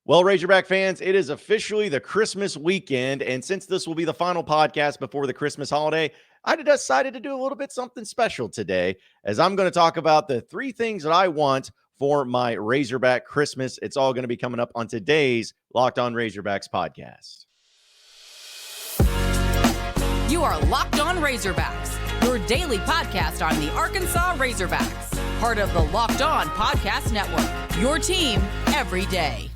Well, Razorback fans, it is officially the Christmas weekend. And since this will be the final podcast before the Christmas holiday, I decided to do a little bit something special today as I'm going to talk about the three things that I want for my Razorback Christmas. It's all going to be coming up on today's Locked On Razorbacks podcast. You are Locked On Razorbacks, your daily podcast on the Arkansas Razorbacks, part of the Locked On Podcast Network, your team every day.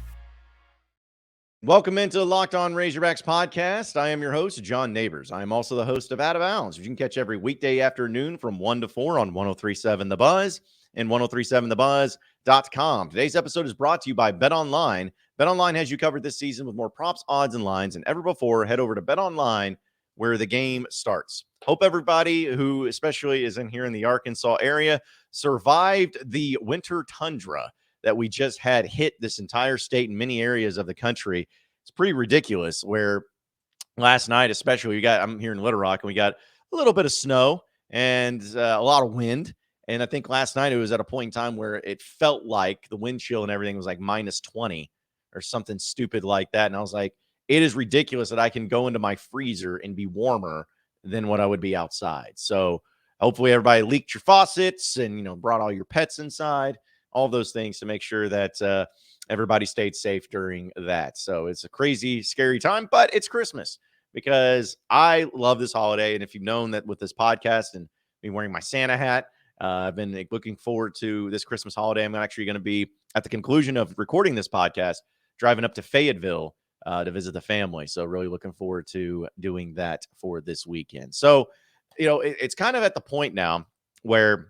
Welcome into the Locked On Razorbacks podcast. I am your host, John Nabors. I am also the host of Out of Bounds, which you can catch every weekday afternoon from 1 to 4 on 103.7 The Buzz and 103.7thebuzz.com. Today's episode is brought to you by BetOnline. BetOnline has you covered this season with more props, odds, and lines than ever before. Head over to BetOnline, where the game starts. Hope everybody who especially is in here in the Arkansas area survived the winter tundra that we just had hit this entire state in many areas of the country. It's pretty ridiculous where last night, especially, I'm here in Little Rock and we got a little bit of snow and a lot of wind. And I think last night it was at a point in time where it felt like the wind chill and everything was like minus 20 or something stupid like that. And I was like, it is ridiculous that I can go into my freezer and be warmer than what I would be outside. So hopefully everybody leaked your faucets and, brought all your pets inside, all those things to make sure that everybody stayed safe during that. So it's a crazy, scary time, but it's Christmas because I love this holiday. And if you've known that with this podcast and me wearing my Santa hat, I've been looking forward to this Christmas holiday. I'm actually going to be at the conclusion of recording this podcast, driving up to Fayetteville to visit the family. So really looking forward to doing that for this weekend. So, it's kind of at the point now where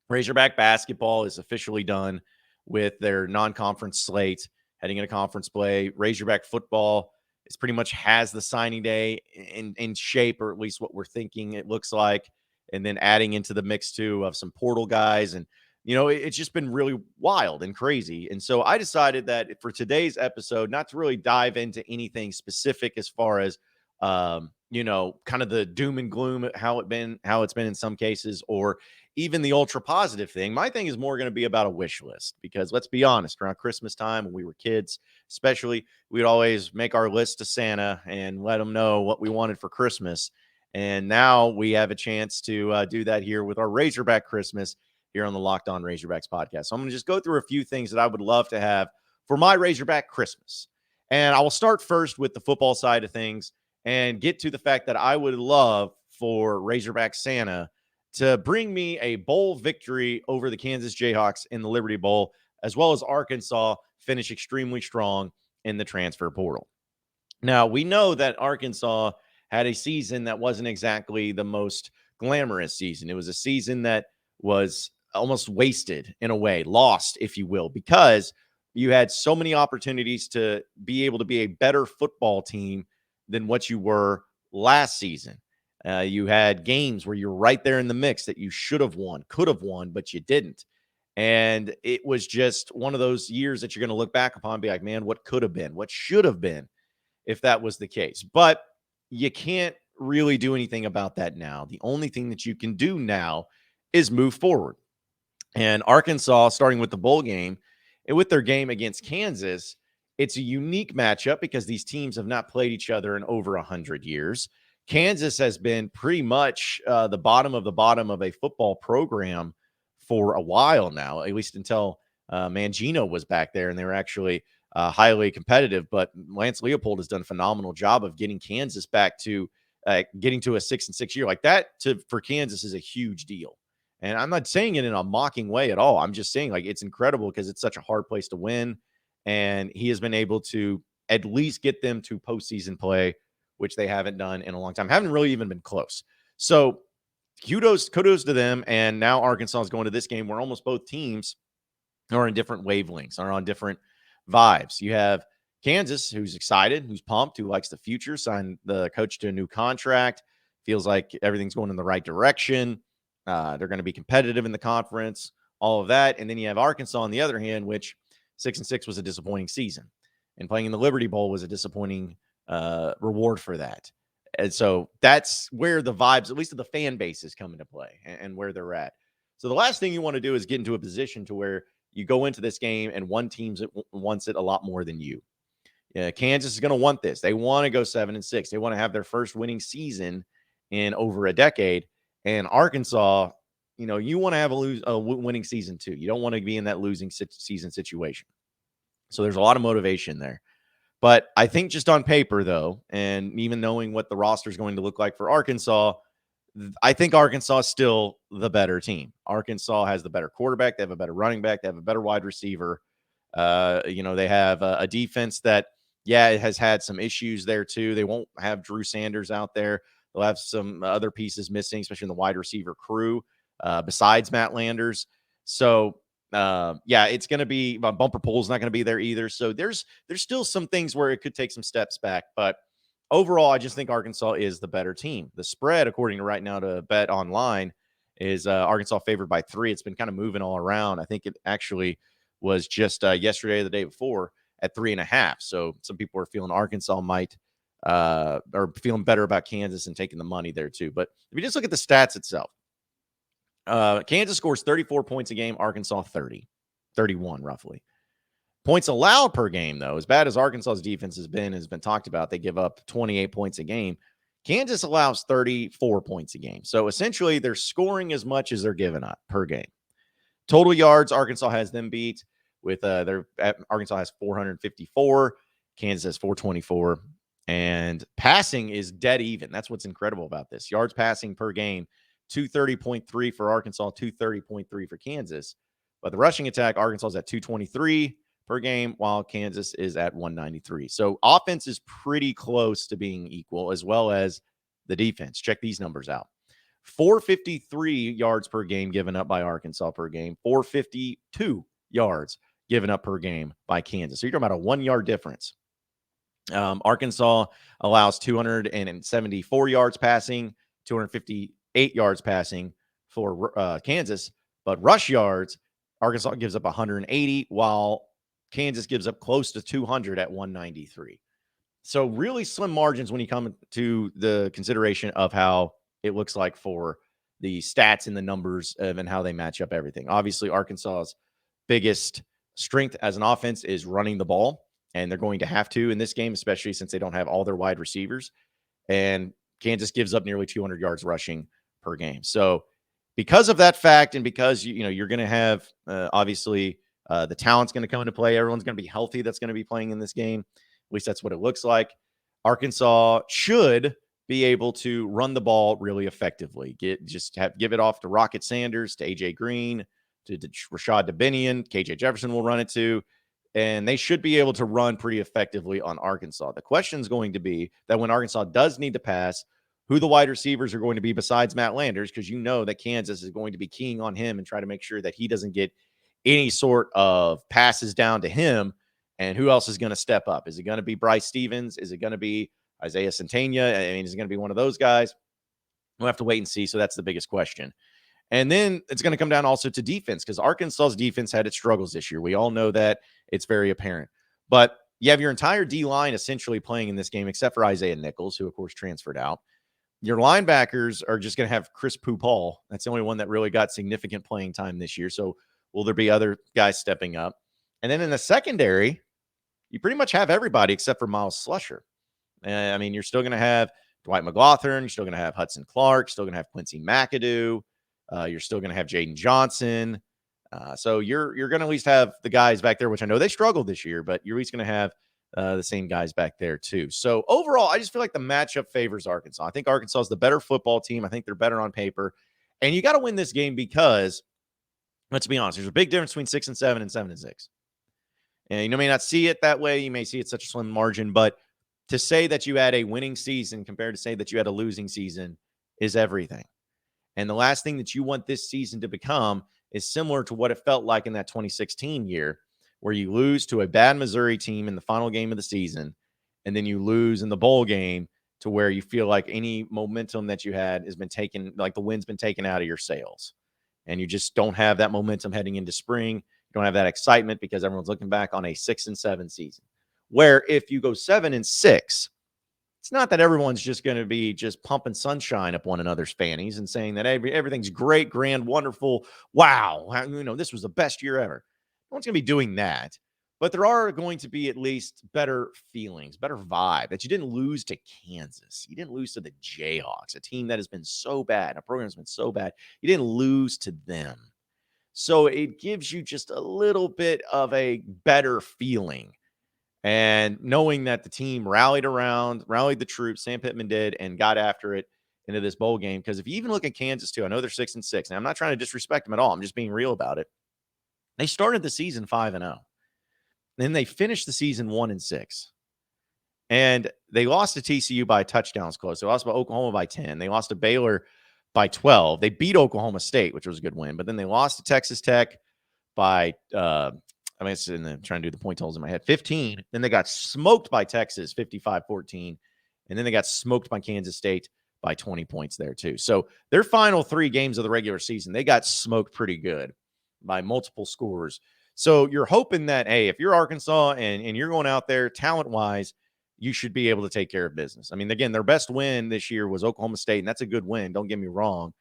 Razorback basketball is officially done with their non-conference slate, heading into conference play. Razorback football is pretty much has the signing day in shape, or at least what we're thinking it looks like. And then adding into the mix too of some portal guys. And, it's just been really wild and crazy. And so I decided that for today's episode, not to really dive into anything specific as far as, kind of the doom and gloom, how it's been in some cases, or even the ultra positive thing. My thing is more going to be about a wish list, because let's be honest, around Christmas time when we were kids, especially, we'd always make our list to Santa and let him know what we wanted for Christmas. And now we have a chance to do that here with our Razorback Christmas here on the Locked On Razorbacks podcast. So I'm going to just go through a few things that I would love to have for my Razorback Christmas. And I will start first with the football side of things and get to the fact that I would love for Razorback Santa to bring me a bowl victory over the Kansas Jayhawks in the Liberty Bowl, as well as Arkansas finish extremely strong in the transfer portal. Now, we know that Arkansas had a season that wasn't exactly the most glamorous season. It was a season that was almost wasted in a way, lost, if you will, because you had so many opportunities to be able to be a better football team than what you were last season. You had games where you're right there in the mix that you should have won, could have won, but you didn't. And it was just one of those years that you're going to look back upon and be like, man, what could have been, what should have been if that was the case. But you can't really do anything about that now. The only thing that you can do now is move forward. And Arkansas, starting with the bowl game and with their game against Kansas, it's a unique matchup because these teams have not played each other in over 100 years. Kansas has been pretty much the bottom of a football program for a while now, at least until Mangino was back there and they were actually highly competitive. But Lance Leopold has done a phenomenal job of getting Kansas back to getting to a 6-6 year. Like that for Kansas is a huge deal. And I'm not saying it in a mocking way at all. I'm just saying like it's incredible because it's such a hard place to win. And he has been able to at least get them to postseason play, which they haven't done in a long time. Haven't really even been close. So kudos to them. And now Arkansas is going to this game where almost both teams are in different wavelengths, are on different vibes. You have Kansas, who's excited, who's pumped, who likes the future, signed the coach to a new contract, feels like everything's going in the right direction. They're going to be competitive in the conference, all of that. And then you have Arkansas on the other hand, which 6-6 was a disappointing season, and playing in the Liberty Bowl was a disappointing reward for that. And so that's where the vibes, at least of the fan base, is coming to play and where they're at. So the last thing you want to do is get into a position to where you go into this game and one team wants it a lot more than you. Kansas is going to want this. They want to go 7-6. They want to have their first winning season in over a decade. And Arkansas, you want to have a winning season too. You don't want to be in that losing season situation. So there's a lot of motivation there. But I think just on paper, though, and even knowing what the roster is going to look like for Arkansas, I think Arkansas is still the better team. Arkansas has the better quarterback. They have a better running back. They have a better wide receiver. They have a defense that, it has had some issues there too. They won't have Drew Sanders out there. They'll have some other pieces missing, especially in the wide receiver crew, besides Matt Landers. So, it's going to be Bumper Pool's not going to be there either. So there's still some things where it could take some steps back, but overall, I just think Arkansas is the better team. The spread, according to right now to BetOnline, is Arkansas favored by 3. It's been kind of moving all around. I think it actually was just yesterday or the day before at 3.5. So some people are feeling Arkansas might or feeling better about Kansas and taking the money there too. But if you just look at the stats itself, Kansas scores 34 points a game, Arkansas 31 roughly. Points allowed per game, though, as bad as Arkansas's defense has been talked about, they give up 28 points a game. Kansas allows 34 points a game. So essentially, they're scoring as much as they're giving up per game. Total yards, Arkansas has them beat with Arkansas has 454, Kansas has 424, and passing is dead even. That's what's incredible about this. Yards passing per game, 230.3 for Arkansas, 230.3 for Kansas. But the rushing attack, Arkansas is at 223 per game, while Kansas is at 193. So offense is pretty close to being equal, as well as the defense. Check these numbers out. 453 yards per game given up by Arkansas per game, 452 yards given up per game by Kansas. So you're talking about a 1 yard difference. Arkansas allows 274 yards passing, 258 yards passing for Kansas, but rush yards, Arkansas gives up 180, while Kansas gives up close to 200 at 193. So really slim margins when you come to the consideration of how it looks like for the stats and the numbers and how they match up everything. Obviously, Arkansas's biggest strength as an offense is running the ball, and they're going to have to in this game, especially since they don't have all their wide receivers. And Kansas gives up nearly 200 yards rushing per game. So because of that fact, and because you're going to have obviously the talent's going to come into play, everyone's going to be healthy that's going to be playing in this game. At least that's what it looks like. Arkansas should be able to run the ball really effectively. Give it off to Rocket Sanders, to AJ Green, to Rashad Dubinion. KJ Jefferson will run it too. And they should be able to run pretty effectively on Arkansas. The question is going to be that when Arkansas does need to pass, who the wide receivers are going to be besides Matt Landers, because you know that Kansas is going to be keying on him and try to make sure that he doesn't get any sort of passes down to him. And who else is going to step up? Is it going to be Bryce Stevens? Is it going to be Isaiah Santana? I mean, is it going to be one of those guys? We'll have to wait and see. So that's the biggest question. And then it's going to come down also to defense, because Arkansas's defense had its struggles this year. We all know that. It's very apparent. But you have your entire D-line essentially playing in this game, except for Isaiah Nichols, who, of course, transferred out. Your linebackers are just going to have Chris Pupal. That's the only one that really got significant playing time this year. So will there be other guys stepping up? And then in the secondary, you pretty much have everybody except for Miles Slusher. I mean, you're still going to have Dwight McGlothern. You're still going to have Hudson Clark. Still going to have Quincy McAdoo. You're still going to have Jaden Johnson. So you're going to at least have the guys back there, which I know they struggled this year, but you're at least going to have the same guys back there too. So overall, I just feel like the matchup favors Arkansas. I think Arkansas is the better football team. I think they're better on paper. And you got to win this game because, let's be honest, there's a big difference between 6-7 and 7-6. And you may not see it that way. You may see it such a slim margin, but to say that you had a winning season compared to say that you had a losing season is everything. And the last thing that you want this season to become is similar to what it felt like in that 2016 year, where you lose to a bad Missouri team in the final game of the season, and then you lose in the bowl game to where you feel like any momentum that you had has been taken, like the wind's been taken out of your sails. And you just don't have that momentum heading into spring. You don't have that excitement because everyone's looking back on a 6-7 season. Where if you go 7-6, it's not that everyone's just going to be just pumping sunshine up one another's fannies and saying that everything's great, grand, wonderful. Wow. This was the best year ever. No one's going to be doing that. But there are going to be at least better feelings, better vibe that you didn't lose to Kansas. You didn't lose to the Jayhawks, a team that has been so bad. A program has been so bad. You didn't lose to them. So it gives you just a little bit of a better feeling. And knowing that the team rallied the troops, Sam Pittman did, and got after it into this bowl game. Because if you even look at Kansas, too, I know they're 6-6. And I'm not trying to disrespect them at all. I'm just being real about it. They started the season 5-0. Then they finished the season 1-6. And they lost to TCU by touchdowns close. They lost by Oklahoma by 10. They lost to Baylor by 12. They beat Oklahoma State, which was a good win. But then they lost to Texas Tech by, it's trying to do the point totals in my head, 15. Then they got smoked by Texas, 55-14. And then they got smoked by Kansas State by 20 points there, too. So their final 3 games of the regular season, they got smoked pretty good by multiple scores. So you're hoping that, hey, if you're Arkansas and you're going out there talent-wise, you should be able to take care of business. I mean, again, their best win this year was Oklahoma State, and that's a good win. Don't get me wrong.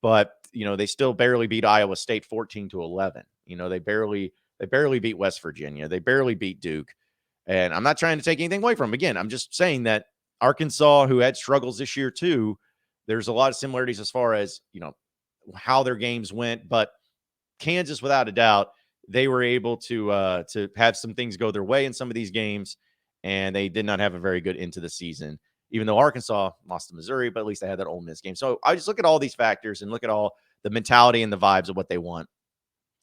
But, they still barely beat Iowa State 14-11. They barely beat West Virginia. They barely beat Duke. And I'm not trying to take anything away from them. Again, I'm just saying that Arkansas, who had struggles this year too, there's a lot of similarities as far as, how their games went. But Kansas, without a doubt, they were able to have some things go their way in some of these games, and they did not have a very good end to the season, even though Arkansas lost to Missouri, but at least they had that Ole Miss game. So I just look at all these factors and look at all the mentality and the vibes of what they want.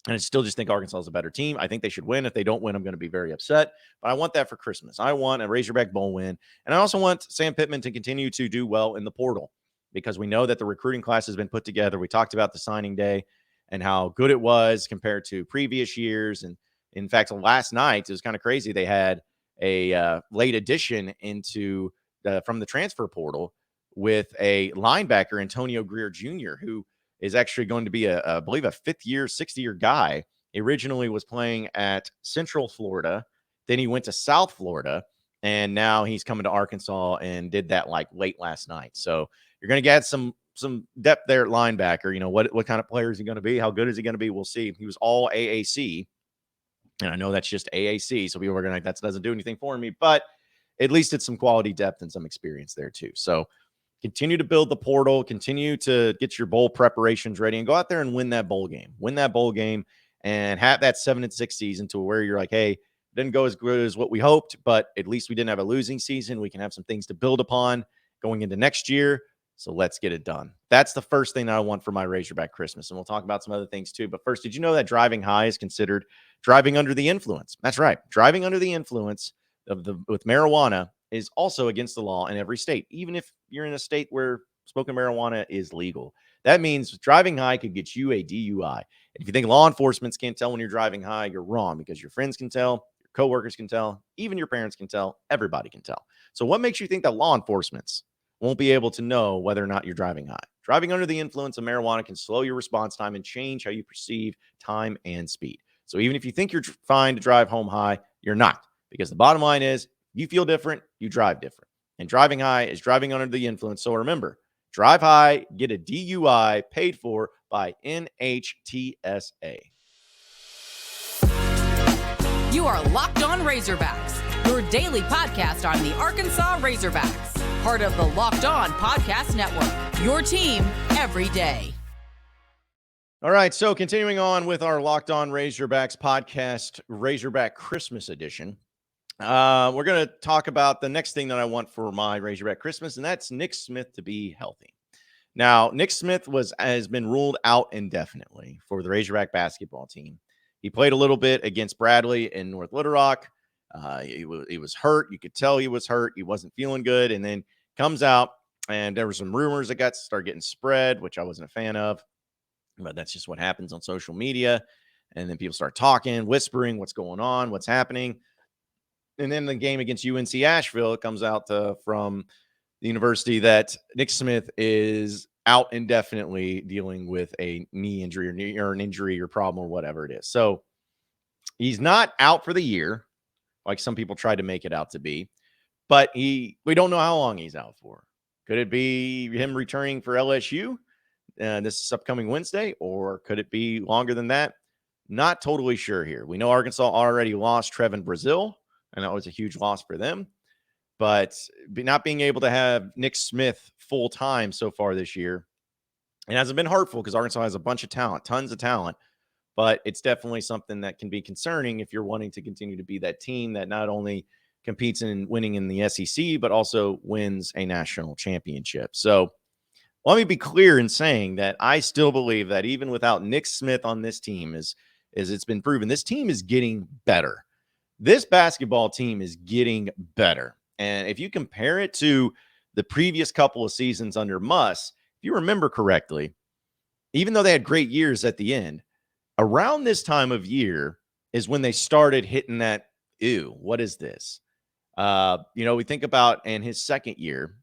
And I still just think Arkansas is a better team. I think they should win. If they don't win, I'm going to be very upset. But I want that for Christmas. I want a Razorback Bowl win. And I also want Sam Pittman to continue to do well in the portal, because we know that the recruiting class has been put together. We talked about the signing day and how good it was compared to previous years. And in fact, last night, it was kind of crazy. They had a late addition from the transfer portal with a linebacker, Antonio Greer Jr., who is actually going to be I believe a 6th-year guy. He originally was playing at Central Florida. Then he went to South Florida, and now he's coming to Arkansas and did that like late last night. So you're going to get some depth there at linebacker. What kind of player is he going to be? How good is he going to be? We'll see. He was all AAC. And I know that's just AAC. So people are going to like, that doesn't do anything for me, but at least it's some quality depth and some experience there too. So continue to build the portal, continue to get your bowl preparations ready, and go out there and win that bowl game. Win that bowl game and have that 7-6 season to where you're like, hey, didn't go as good as what we hoped, but at least we didn't have a losing season. We can have some things to build upon going into next year. So let's get it done. That's the first thing that I want for my Razorback Christmas. And we'll talk about some other things too. But first, did you know that driving high is considered driving under the influence? That's right. Driving under the influence with marijuana is also against the law in every state, even if you're in a state where smoking marijuana is legal. That means driving high could get you a DUI. If you think law enforcement can't tell when you're driving high, you're wrong, because your friends can tell, your coworkers can tell, even your parents can tell, everybody can tell. So what makes you think that law enforcement won't be able to know whether or not you're driving high? Driving under the influence of marijuana can slow your response time and change how you perceive time and speed. So even if you think you're fine to drive home high, you're not, because the bottom line is you feel different, you drive different. And driving high is driving under the influence. So remember, drive high, get a DUI paid for by NHTSA. You are Locked On Razorbacks, your daily podcast on the Arkansas Razorbacks, part of the Locked On Podcast Network, your team every day. All right, so continuing on with our Locked On Razorbacks podcast, Razorback Christmas edition. We're going to talk about the next thing that I want for my Razorback Christmas, and that's Nick Smith to be healthy. Now, Nick Smith has been ruled out indefinitely for the Razorback basketball team. He played a little bit against Bradley in North Little Rock. He was hurt. You could tell he was hurt. He wasn't feeling good, and then comes out, and there were some rumors that started getting spread, which I wasn't a fan of, but that's just what happens on social media. And then people start talking, whispering what's going on, what's happening. And then the game against UNC Asheville, it comes out from the university that Nick Smith is out indefinitely dealing with a knee injury or an injury or problem or whatever it is. So he's not out for the year, like some people tried to make it out to be, but we don't know how long he's out for. Could it be him returning for LSU this upcoming Wednesday, or could it be longer than that? Not totally sure here. We know Arkansas already lost Trevin Brazil, and that was a huge loss for them. But not being able to have Nick Smith full time so far this year, it hasn't been hurtful because Arkansas has a bunch of talent, tons of talent. But it's definitely something that can be concerning if you're wanting to continue to be that team that not only competes in winning in the SEC, but also wins a national championship. So let me be clear in saying that I still believe that even without Nick Smith on this team, as it's been proven, this team is getting better. This basketball team is getting better. And if you compare it to the previous couple of seasons under Muss, if you remember correctly, even though they had great years at the end, around this time of year is when they started hitting that, ew, what is this? We think about in his second year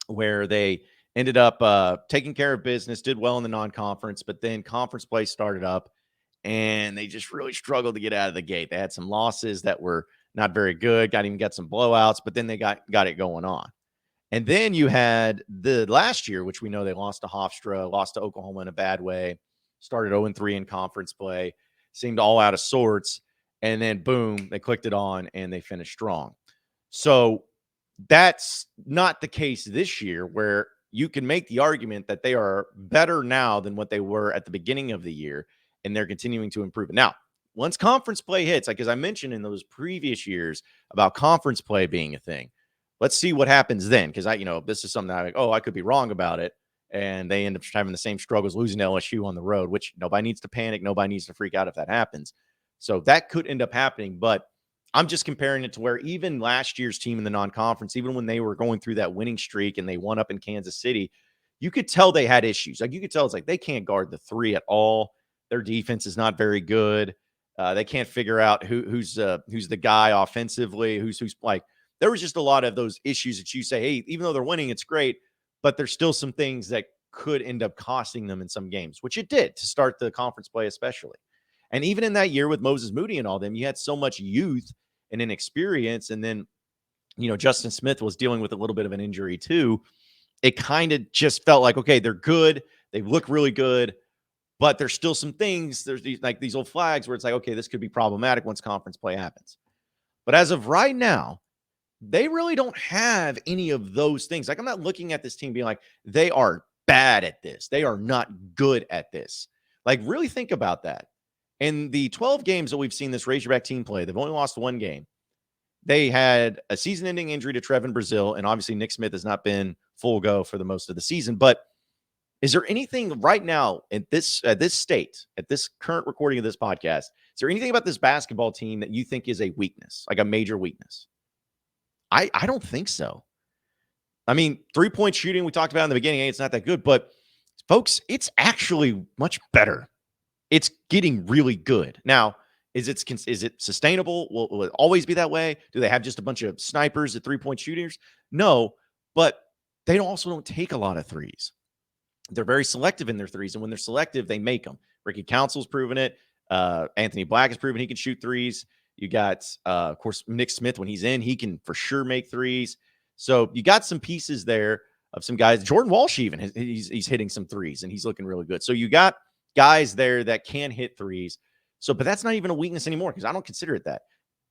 where they ended up taking care of business, did well in the non-conference, but then conference play started up and they just really struggled to get out of the gate. They had some losses that were not very good, got some blowouts, but then they got it going on. And then you had the last year, which we know they lost to Hofstra, lost to Oklahoma in a bad way, started 0-3 in conference play, seemed all out of sorts. And then, boom, they clicked it on and they finished strong. So that's not the case this year, where you can make the argument that they are better now than what they were at the beginning of the year, and they're continuing to improve. Now, once conference play hits, like as I mentioned in those previous years about conference play being a thing, let's see what happens then. Because this is something that I could be wrong about it. And they end up having the same struggles, losing to LSU on the road, which nobody needs to panic. Nobody needs to freak out if that happens. So that could end up happening. But I'm just comparing it to where even last year's team in the non-conference, even when they were going through that winning streak and they won up in Kansas City, you could tell they had issues. Like you could tell it's like they can't guard the three at all. Their defense is not very good. They can't figure out who's the guy offensively, who's like. There was just a lot of those issues that you say, hey, even though they're winning, it's great, but there's still some things that could end up costing them in some games, which it did to start the conference play especially. And even in that year with Moses Moody and all them, you had so much youth and inexperience. And then, Justin Smith was dealing with a little bit of an injury too. It kind of just felt like, okay, they're good. They look really good, but there's still some things. There's these old flags where it's like, okay, this could be problematic once conference play happens. But as of right now, they really don't have any of those things. Like I'm not looking at this team being like, they are bad at this. They are not good at this. Like really think about that. In the 12 games that we've seen this Razorback team play, they've only lost one game. They had a season-ending injury to Trevin Brazil, and obviously Nick Smith has not been full go for the most of the season. But is there anything right now at this state, at this current recording of this podcast, is there anything about this basketball team that you think is a weakness, like a major weakness? I don't think so. I mean, 3-point shooting, we talked about in the beginning, hey, it's not that good, but folks, it's actually much better. It's getting really good. Now, is it sustainable? Will it always be that way? Do they have just a bunch of snipers at 3-point shooters? No, but they also don't take a lot of threes. They're very selective in their threes, and when they're selective, they make them. Ricky Council's proven it. Anthony Black has proven he can shoot threes. You got, of course, Nick Smith. When he's in, he can for sure make threes. So you got some pieces there of some guys. Jordan Walsh even, he's hitting some threes, and he's looking really good. So you got guys there that can hit threes. So, but that's not even a weakness anymore because I don't consider it that.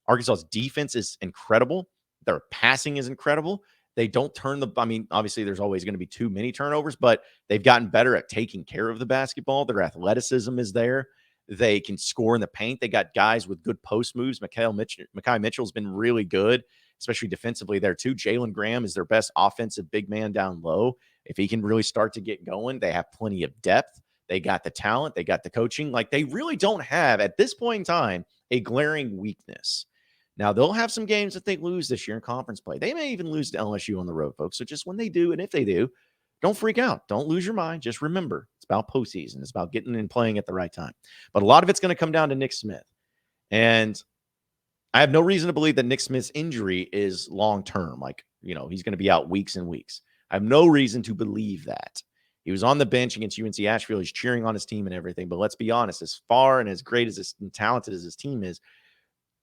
Arkansas's defense is incredible. Their passing is incredible. They don't turn obviously there's always going to be too many turnovers, but they've gotten better at taking care of the basketball. Their athleticism is there. They can score in the paint. They got guys with good post moves. Mekhi Mitchell's been really good, especially defensively there too. Jalen Graham is their best offensive big man down low. If he can really start to get going, they have plenty of depth. They got the talent. They got the coaching. Like they really don't have, at this point in time, a glaring weakness. Now, they'll have some games that they lose this year in conference play. They may even lose to LSU on the road, folks. So just when they do, and if they do, don't freak out. Don't lose your mind. Just remember, it's about postseason. It's about getting and playing at the right time. But a lot of it's going to come down to Nick Smith. And I have no reason to believe that Nick Smith's injury is long-term. Like, he's going to be out weeks and weeks. I have no reason to believe that. He was on the bench against UNC Asheville. He's cheering on his team and everything. But let's be honest, as far and as great as and talented as his team is,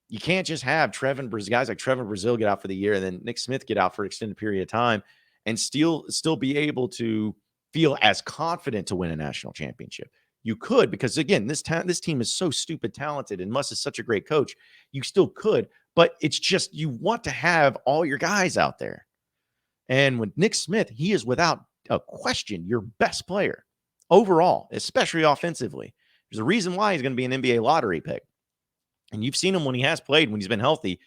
you can't just have guys like Trevin Brazil get out for the year and then Nick Smith get out for an extended period of time and still be able to feel as confident to win a national championship. you could, because again, this team is so stupid talented, and Muss is such a great coach. You still could, but it's just you want to have all your guys out there. And with Nick Smith, he is without a question your best player overall, especially offensively. There's a reason why he's going to be an NBA lottery pick. And you've seen him when he has played, when he's been healthy.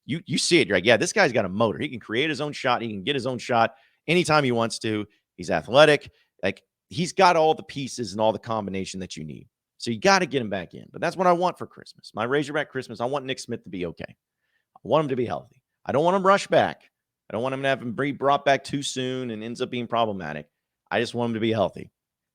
You see it. You're like, yeah, this guy's got a motor. He can create his own shot. He can get his own shot anytime he wants to. He's athletic. Like, he's got all the pieces and all the combination that you need. So you got to get him back in. But that's what I want for Christmas. My Razorback Christmas, I want Nick Smith to be okay. I want him to be healthy. I don't want him rushed back. I don't want him to have him be brought back too soon and ends up being problematic. I just want him to be healthy.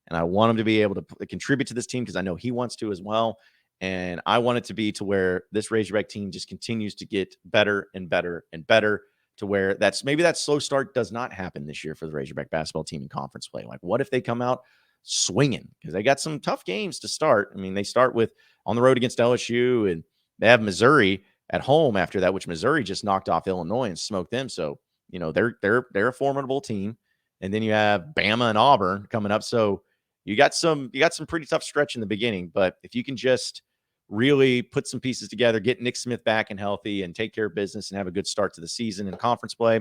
And I want him to be able to contribute to this team because I know he wants to as well. And I want it to be to where this Razorback team just continues to get better and better and better, to where maybe that slow start does not happen this year for the Razorback basketball team in conference play. Like, what if they come out swinging? Because they got some tough games to start. I mean, they start with on the road against LSU, and they have Missouri at home after that, which Missouri just knocked off Illinois and smoked them. So, they're a formidable team. And then you have Bama and Auburn coming up. So you got some pretty tough stretch in the beginning. But if you can just really put some pieces together, get Nick Smith back and healthy, and take care of business and have a good start to the season in conference play,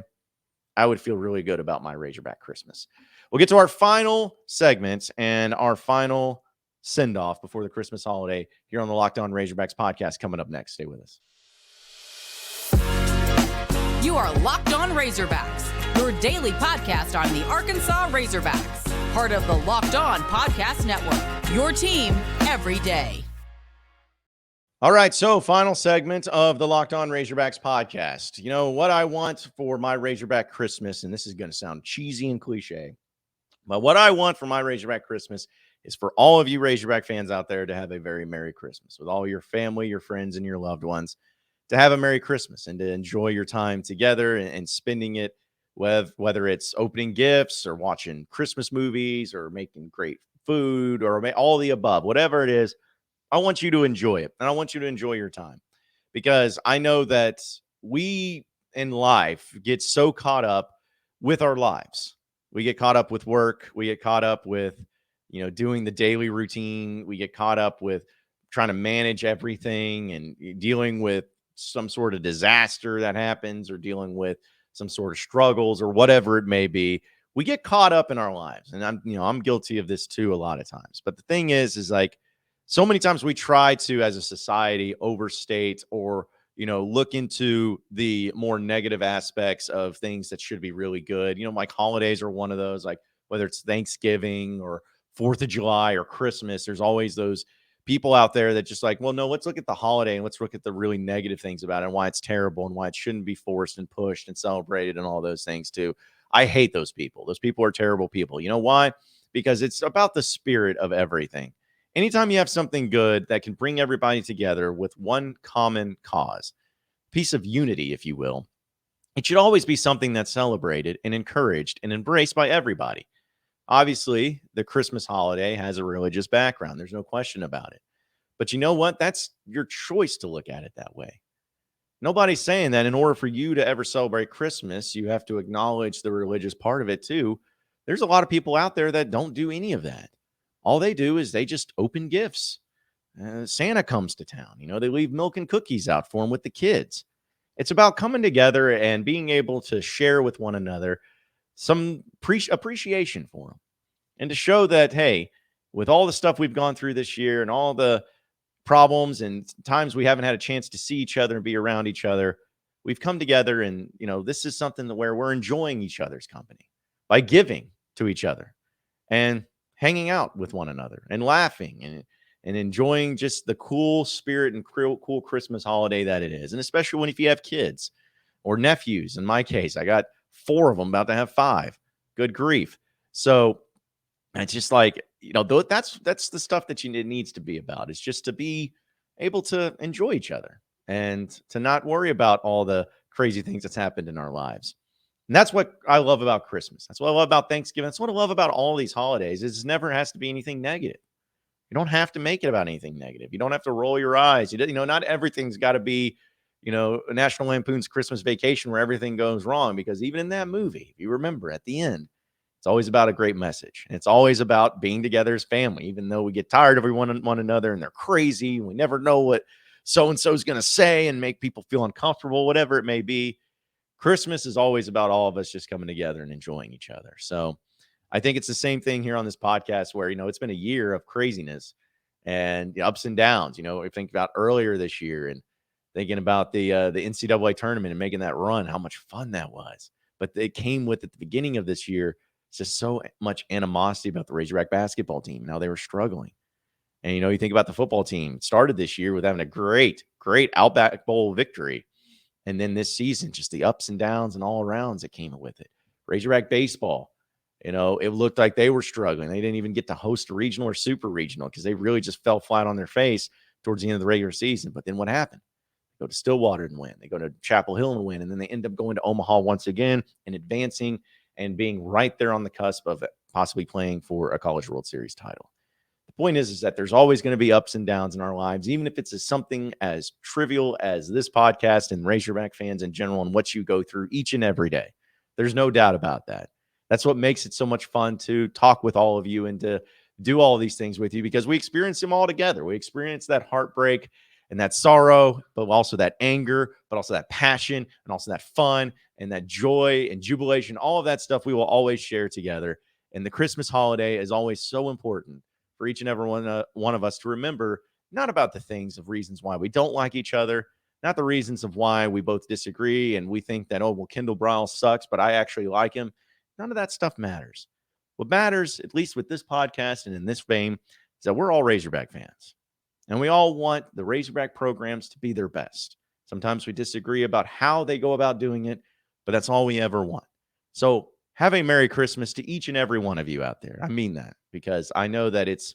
I would feel really good about my Razorback Christmas. We'll get to our final segment and our final send-off before the Christmas holiday here on the Locked On Razorbacks podcast coming up next. Stay with us. You are Locked On Razorbacks, your daily podcast on the Arkansas Razorbacks, part of the Locked On Podcast Network, your team every day. All right, so final segment of the Locked On Razorbacks podcast. You know, what I want for my Razorback Christmas, and this is going to sound cheesy and cliche, but what I want for my Razorback Christmas is for all of you Razorback fans out there to have a very Merry Christmas with all your family, your friends, and your loved ones, to have a Merry Christmas and to enjoy your time together and spending it with, whether it's opening gifts or watching Christmas movies or making great food or all the above, whatever it is. I want you to enjoy it, and I want you to enjoy your time, because I know that we in life get so caught up with our lives. We get caught up with work. We get caught up with, doing the daily routine. We get caught up with trying to manage everything and dealing with some sort of disaster that happens, or dealing with some sort of struggles or whatever it may be. We get caught up in our lives, and I'm guilty of this too a lot of times. But the thing is like, so many times we try to, as a society, overstate or, look into the more negative aspects of things that should be really good. Like holidays are one of those, like whether it's Thanksgiving or 4th of July or Christmas, there's always those people out there that just like, well, no, let's look at the holiday and let's look at the really negative things about it and why it's terrible and why it shouldn't be forced and pushed and celebrated and all those things too. I hate those people. Those people are terrible people. You know why? Because it's about the spirit of everything. Anytime you have something good that can bring everybody together with one common cause, piece of unity, if you will, it should always be something that's celebrated and encouraged and embraced by everybody. Obviously, the Christmas holiday has a religious background. There's no question about it. But you know what? That's your choice to look at it that way. Nobody's saying that in order for you to ever celebrate Christmas, you have to acknowledge the religious part of it too. There's a lot of people out there that don't do any of that. All they do is they just open gifts. Santa comes to town. They leave milk and cookies out for them with the kids. It's about coming together and being able to share with one another some appreciation for them, and to show that, hey, with all the stuff we've gone through this year and all the problems and times we haven't had a chance to see each other and be around each other, we've come together, and this is something where we're enjoying each other's company by giving to each other and hanging out with one another and laughing and enjoying just the cool spirit and cool Christmas holiday that it is. And especially if you have kids or nephews. In my case, I got 4 of them, about to have 5. Good grief. So it's just like, that's the stuff that it needs to be about. It's just to be able to enjoy each other and to not worry about all the crazy things that's happened in our lives. And that's what I love about Christmas. That's what I love about Thanksgiving. That's what I love about all these holidays. It never has to be anything negative. You don't have to make it about anything negative. You don't have to roll your eyes. Not everything's got to be, National Lampoon's Christmas Vacation where everything goes wrong. Because even in that movie, if you remember at the end, It's always about a great message. And it's always about being together as family, even though we get tired of one another and they're crazy. We never know what so-and-so is going to say and make people feel uncomfortable, whatever it may be. Christmas is always about all of us just coming together and enjoying each other. So I think it's the same thing here on this podcast where, it's been a year of craziness and the ups and downs. I think about earlier this year and thinking about the NCAA tournament and making that run, how much fun that was. But it came with, at the beginning of this year, just so much animosity about the Razorback basketball team. Now they were struggling. And, you think about the football team, started this year with having a great Outback Bowl victory. And then this season, just the ups and downs and all arounds that came with it. Razorback baseball, it looked like they were struggling. They didn't even get to host a regional or super regional because they really just fell flat on their face towards the end of the regular season. But then what happened? They go to Stillwater and win. They go to Chapel Hill and win. And then they end up going to Omaha once again and advancing and being right there on the cusp of possibly playing for a College World Series title. The point is that there's always going to be ups and downs in our lives, even if it's something as trivial as this podcast and Razorback fans in general and what you go through each and every day. There's no doubt about that. That's what makes it so much fun to talk with all of you and to do all of these things with you, because we experience them all together. We experience that heartbreak and that sorrow, but also that anger, but also that passion and also that fun and that joy and jubilation. All of that stuff we will always share together. And the Christmas holiday is always so important for each and every one of us to remember, not about the things of reasons why we don't like each other, not the reasons of why we both disagree and we think that, Kendall Briles sucks, but I actually like him. None of that stuff matters. What matters, at least with this podcast and in this vein, is that we're all Razorback fans. And we all want the Razorback programs to be their best. Sometimes we disagree about how they go about doing it, but that's all we ever want. So have a Merry Christmas to each and every one of you out there. I mean that, because I know that it's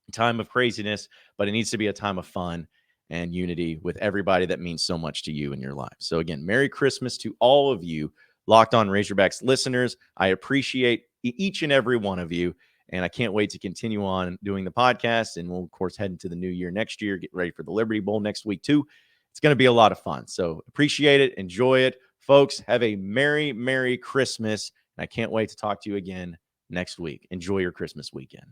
a time of craziness, but it needs to be a time of fun and unity with everybody that means so much to you in your life. So again, Merry Christmas to all of you Locked On Razorbacks listeners. I appreciate each and every one of you, and I can't wait to continue on doing the podcast. And we'll, of course, head into the new year next year, get ready for the Liberty Bowl next week too. It's going to be a lot of fun. So appreciate it. Enjoy it. Folks, have a Merry Christmas. And I can't wait to talk to you again next week. Enjoy your Christmas weekend.